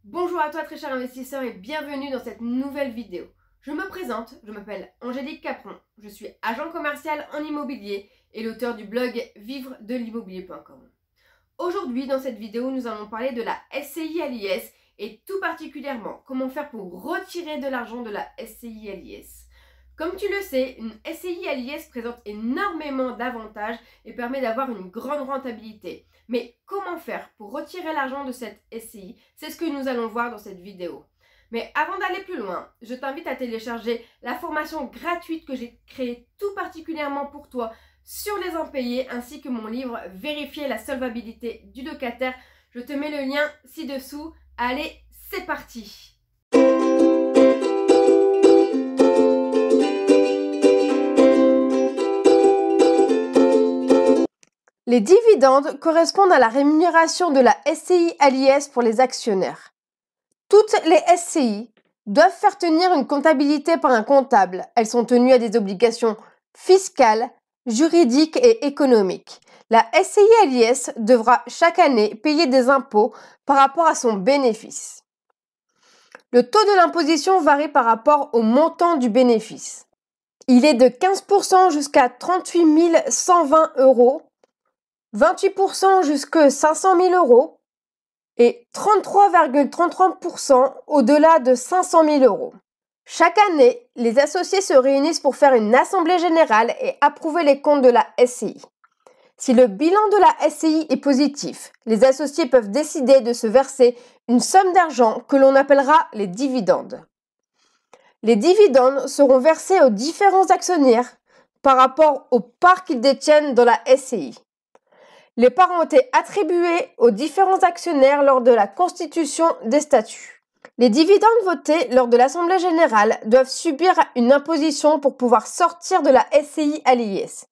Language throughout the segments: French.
Bonjour à toi très cher investisseur et bienvenue dans cette nouvelle vidéo. Je me présente, je m'appelle Angélique Capron, je suis agent commercial en immobilier et l'auteur du blog vivredelimmobilier.com. Aujourd'hui dans cette vidéo nous allons parler de la SCI à l'IS et tout particulièrement comment faire pour retirer de l'argent de la SCI à l'IS. Comme tu le sais, une SCI à l'IS présente énormément d'avantages et permet d'avoir une grande rentabilité. Mais comment faire pour retirer l'argent de cette SCI? C'est ce que nous allons voir dans cette vidéo. Mais avant d'aller plus loin, je t'invite à télécharger la formation gratuite que j'ai créée tout particulièrement pour toi sur les impayés ainsi que mon livre Vérifier la solvabilité du locataire. Je te mets le lien ci-dessous. Allez, c'est parti! Les dividendes correspondent à la rémunération de la SCI à l'IS pour les actionnaires. Toutes les SCI doivent faire tenir une comptabilité par un comptable. Elles sont tenues à des obligations fiscales, juridiques et économiques. La SCI à l'IS devra chaque année payer des impôts par rapport à son bénéfice. Le taux de l'imposition varie par rapport au montant du bénéfice. Il est de 15% jusqu'à 38 120 euros, 28% jusqu'à 500 000 euros et 33,33% au-delà de 500 000 euros. Chaque année, les associés se réunissent pour faire une assemblée générale et approuver les comptes de la SCI. Si le bilan de la SCI est positif, les associés peuvent décider de se verser une somme d'argent que l'on appellera les dividendes. Les dividendes seront versés aux différents actionnaires par rapport aux parts qu'ils détiennent dans la SCI. Les parts ont été attribuées aux différents actionnaires lors de la constitution des statuts. Les dividendes votés lors de l'Assemblée générale doivent subir une imposition pour pouvoir sortir de la SCI à l'IS.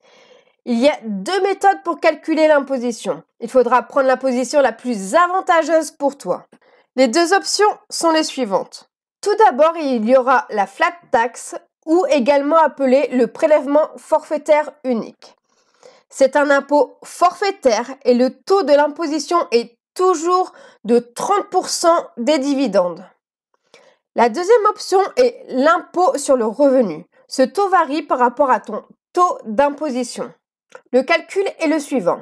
Il y a deux méthodes pour calculer l'imposition. Il faudra prendre l'imposition la plus avantageuse pour toi. Les deux options sont les suivantes. Tout d'abord, il y aura la flat tax ou également appelé le prélèvement forfaitaire unique. C'est un impôt forfaitaire et le taux de l'imposition est toujours de 30% des dividendes. La deuxième option est l'impôt sur le revenu. Ce taux varie par rapport à ton taux d'imposition. Le calcul est le suivant.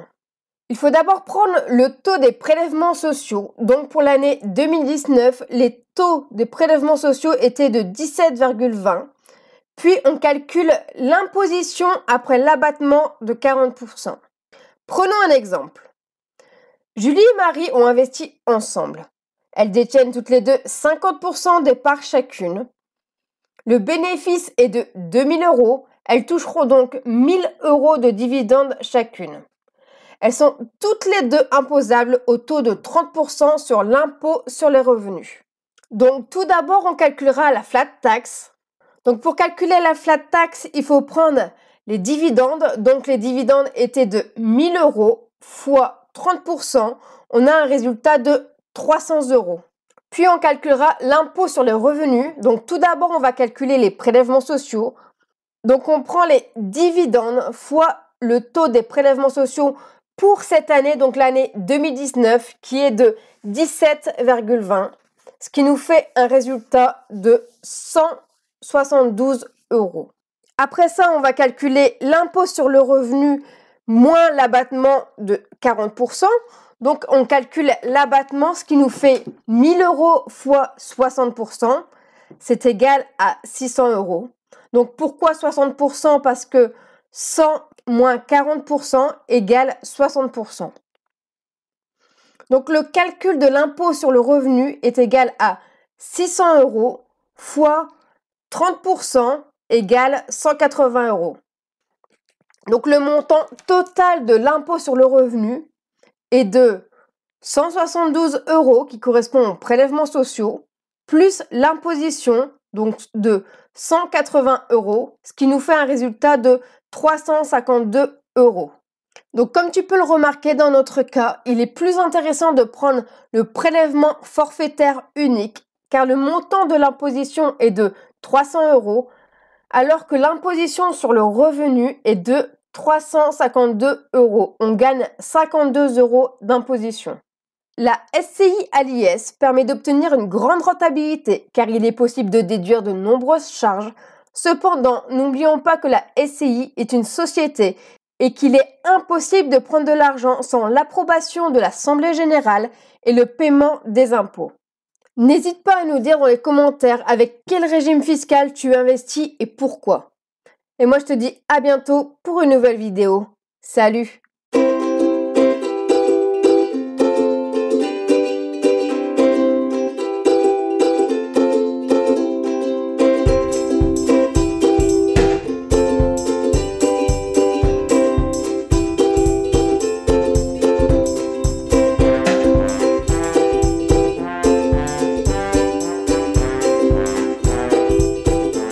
Il faut d'abord prendre le taux des prélèvements sociaux. Donc pour l'année 2019, les taux des prélèvements sociaux étaient de 17,20. Puis on calcule l'imposition après l'abattement de 40%. Prenons un exemple. Julie et Marie ont investi ensemble. Elles détiennent toutes les deux 50% des parts chacune. Le bénéfice est de 2 000 euros. Elles toucheront donc 1 000 euros de dividendes chacune. Elles sont toutes les deux imposables au taux de 30% sur l'impôt sur les revenus. Donc tout d'abord, on calculera la flat tax. Donc pour calculer la flat tax, il faut prendre les dividendes. Donc les dividendes étaient de 1 000 euros fois 30%. On a un résultat de 300 euros. Puis on calculera l'impôt sur les revenus. Donc tout d'abord, on va calculer les prélèvements sociaux. Donc on prend les dividendes fois le taux des prélèvements sociaux pour cette année, donc l'année 2019, qui est de 17,20, ce qui nous fait un résultat de 172 euros. Après ça, on va calculer l'impôt sur le revenu moins l'abattement de 40%. Donc, on calcule l'abattement, ce qui nous fait 1 000 euros fois 60%. C'est égal à 600 euros. Donc, pourquoi 60%? Parce que 100 moins 40% égale 60%. Donc, le calcul de l'impôt sur le revenu est égal à 600 euros fois 30% égale 180 euros. Donc, le montant total de l'impôt sur le revenu est de 172 euros qui correspond aux prélèvements sociaux, plus l'imposition, donc de 180 euros, ce qui nous fait un résultat de 352 euros. Donc comme tu peux le remarquer dans notre cas, il est plus intéressant de prendre le prélèvement forfaitaire unique car le montant de l'imposition est de 300 euros alors que l'imposition sur le revenu est de 352 euros. On gagne 52 euros d'imposition. La SCI à l'IS permet d'obtenir une grande rentabilité car il est possible de déduire de nombreuses charges. Cependant, n'oublions pas que la SCI est une société et qu'il est impossible de prendre de l'argent sans l'approbation de l'Assemblée générale et le paiement des impôts. N'hésite pas à nous dire dans les commentaires avec quel régime fiscal tu investis et pourquoi. Et moi je te dis à bientôt pour une nouvelle vidéo. Salut!